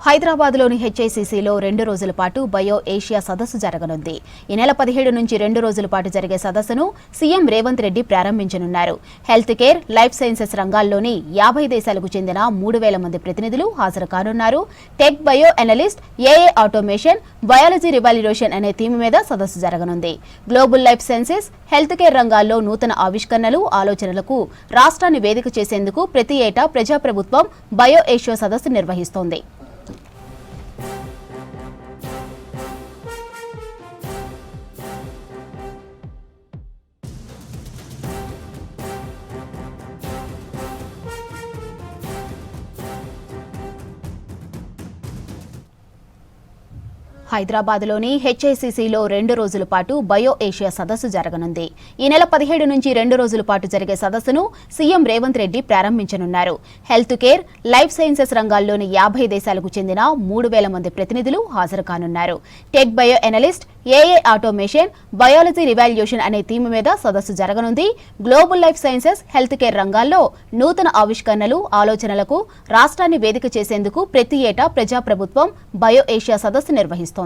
హైదరాబాద్లోని హెచ్ఐసిసిలో 2 రోజుల పాటు బయో ఏషియా సదస్సు జరగనుంది. ఈ నెల 17 నుంచి 2 రోజుల పాటు జరిగే సదస్సును సీఎం రేవంత్ రెడ్డి ప్రారంభించనున్నారు. హెల్త్ కేర్, లైఫ్ సైన్సెస్ రంగాల్లోని 50 దేశాలకు చెందిన 3000 మంది ప్రతినిధులు హాజరు కానున్నారు. Tech, bio analyst, AI automation, biology revaluation అనే థీమ్ మీద సదస్సు జరగనుంది. Global life sciences, health care రంగాల్లో నూతన ఆవిష్కరణలు, ఆలోచనలకు రాష్ట్రాన్ని వేదిక చేసేందుకు ప్రతి ఏటా ప్రజాప్రభుత్వం బయో ఏషియా సదస్సు నిర్వహిస్తోంది. హైదరాబాద్లోని హెచ్ఐసిసిలో 2 రోజుల పాటు బయో ఏషియా సదస్సు జరగనుంది. ఈ నెల 17 నుంచి 2 రోజుల పాటు జరిగే సదస్సును సీఎం రేవంత్ రెడ్డి ప్రారంభించనున్నారు. హెల్త్ కేర్, లైఫ్ సైన్సెస్ రంగాల్లోని 50 దేశాలకు చెందిన 3000 మంది ప్రతినిధులు హాజరు కానున్నారు. Tech, bio analyst, AI automation, biology revaluation అనే థీమ్ మీద సదస్సు జరగనుంది. Global life sciences, health care రంగాల్లో నూతన ఆవిష్కరణలు, ఆలోచనలకు రాష్ట్రాన్ని వేదిక చేసేందుకు ప్రతి ఏటా ప్రజాప్రభుత్వం బయో ఏషియా సదస్సు నిర్వహిస్తోంది.